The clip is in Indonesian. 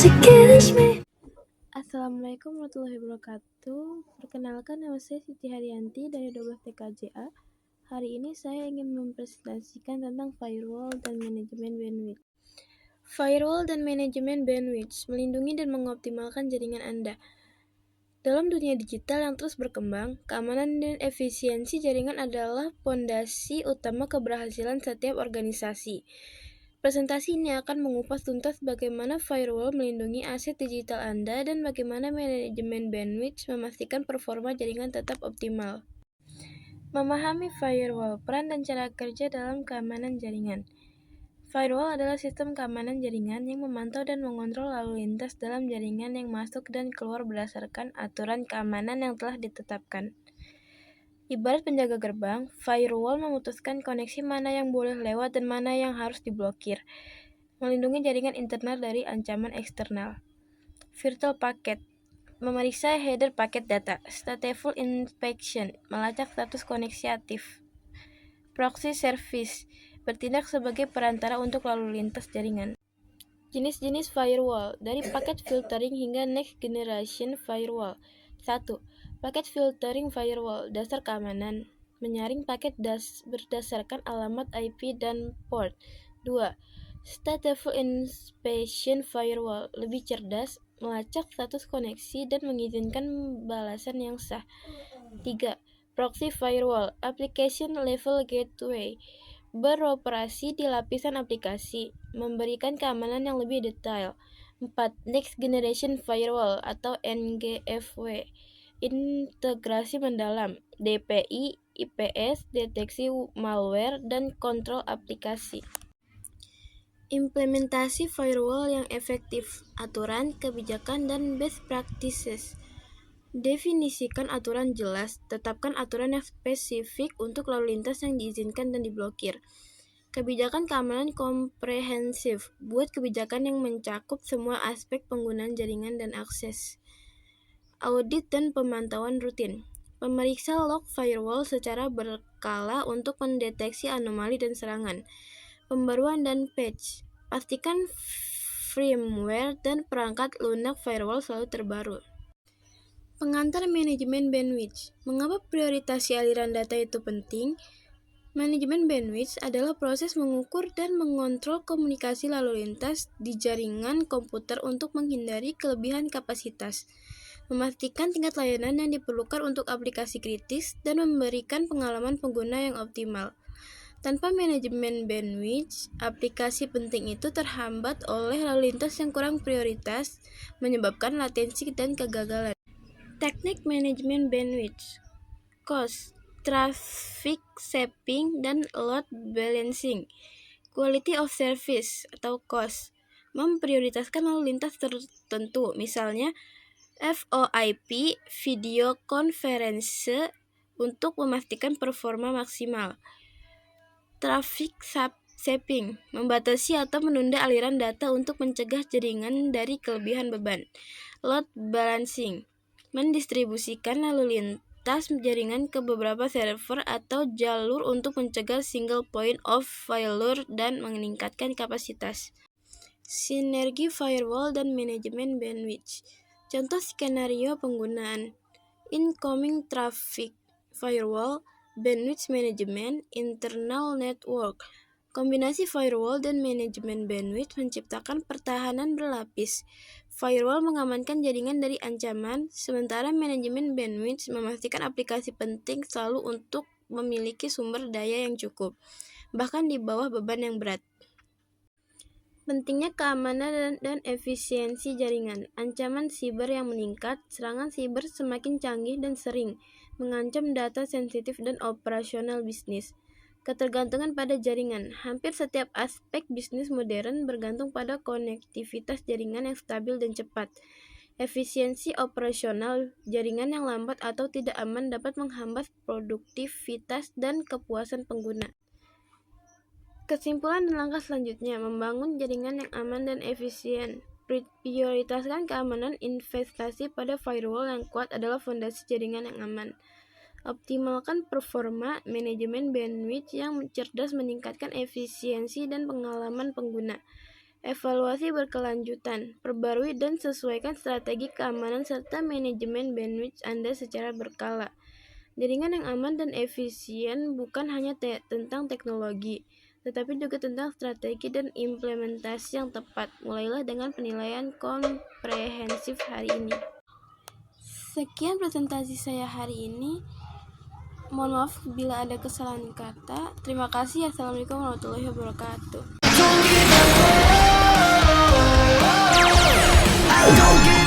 to kiss me. Assalamualaikum warahmatullahi wabarakatuh. Perkenalkan, nama saya Siti Haryanti dari 12 TKJA. Hari ini saya ingin mempresentasikan tentang firewall dan manajemen bandwidth. Firewall dan manajemen bandwidth melindungi dan mengoptimalkan jaringan Anda. Dalam dunia digital yang terus berkembang, keamanan dan efisiensi jaringan adalah fondasi utama keberhasilan setiap organisasi. Presentasi ini akan mengupas tuntas bagaimana firewall melindungi aset digital Anda dan bagaimana manajemen bandwidth memastikan performa jaringan tetap optimal. Memahami firewall, peran dan cara kerja dalam keamanan jaringan. Firewall adalah sistem keamanan jaringan yang memantau dan mengontrol lalu lintas dalam jaringan yang masuk dan keluar berdasarkan aturan keamanan yang telah ditetapkan. Ibarat penjaga gerbang, firewall memutuskan koneksi mana yang boleh lewat dan mana yang harus diblokir, melindungi jaringan internal dari ancaman eksternal. Virtual packet memeriksa header paket data. Stateful inspection melacak status koneksi aktif. Proxy service bertindak sebagai perantara untuk lalu lintas jaringan. Jenis-jenis firewall, dari packet filtering hingga next generation firewall. 1. Packet filtering firewall, dasar keamanan, menyaring paket berdasarkan alamat IP dan port. 2. Stateful inspection firewall, lebih cerdas, melacak status koneksi dan mengizinkan balasan yang sah. 3. Proxy firewall, application level gateway, beroperasi di lapisan aplikasi, memberikan keamanan yang lebih detail. 4. Next Generation Firewall atau NGFW, integrasi mendalam, DPI, IPS, deteksi malware, dan kontrol aplikasi. Implementasi firewall yang efektif, aturan, kebijakan, dan best practices. Definisikan aturan jelas, tetapkan aturan yang spesifik untuk lalu lintas yang diizinkan dan diblokir. Kebijakan keamanan komprehensif, buat kebijakan yang mencakup semua aspek penggunaan jaringan dan akses. Audit dan pemantauan rutin. Memeriksa log firewall secara berkala untuk mendeteksi anomali dan serangan. Pembaruan dan patch. Pastikan firmware dan perangkat lunak firewall selalu terbaru. Pengantar manajemen bandwidth. Mengapa prioritasi aliran data itu penting? Manajemen bandwidth adalah proses mengukur dan mengontrol komunikasi lalu lintas di jaringan komputer untuk menghindari kelebihan kapasitas, memastikan tingkat layanan yang diperlukan untuk aplikasi kritis, dan memberikan pengalaman pengguna yang optimal. Tanpa manajemen bandwidth, aplikasi penting itu terhambat oleh lalu lintas yang kurang prioritas, menyebabkan latensi dan kegagalan. Teknik manajemen bandwidth, cost, traffic shaping, dan load balancing. Quality of service atau cost, memprioritaskan lalu lintas tertentu, misalnya VoIP, video conference, untuk memastikan performa maksimal. Traffic shaping, membatasi atau menunda aliran data untuk mencegah jaringan dari kelebihan beban. Load balancing, mendistribusikan lalu lintas jaringan ke beberapa server atau jalur untuk mencegah single point of failure dan meningkatkan kapasitas. Sinergi firewall dan manajemen bandwidth. Contoh skenario penggunaan: incoming traffic firewall, bandwidth management, internal network. Kombinasi firewall dan manajemen bandwidth menciptakan pertahanan berlapis. Firewall mengamankan jaringan dari ancaman, sementara manajemen bandwidth memastikan aplikasi penting selalu untuk memiliki sumber daya yang cukup, bahkan di bawah beban yang berat. Pentingnya keamanan dan efisiensi jaringan. Ancaman siber yang meningkat, serangan siber semakin canggih dan sering mengancam data sensitif dan operasional bisnis. Ketergantungan pada jaringan. Hampir setiap aspek bisnis modern bergantung pada konektivitas jaringan yang stabil dan cepat. Efisiensi operasional, jaringan yang lambat atau tidak aman dapat menghambat produktivitas dan kepuasan pengguna. Kesimpulan dan langkah selanjutnya, membangun jaringan yang aman dan efisien. Prioritaskan keamanan. Investasi pada firewall yang kuat adalah fondasi jaringan yang aman. Optimalkan performa. Manajemen bandwidth yang cerdas meningkatkan efisiensi dan pengalaman pengguna. Evaluasi berkelanjutan, perbarui dan sesuaikan strategi keamanan serta manajemen bandwidth Anda secara berkala. Jaringan yang aman dan efisien bukan hanya tentang teknologi, tetapi juga tentang strategi dan implementasi yang tepat. Mulailah dengan penilaian komprehensif hari ini. Sekian presentasi saya hari ini. Mohon maaf bila ada kesalahan kata. Terima kasih. Assalamualaikum warahmatullahi wabarakatuh. Don't give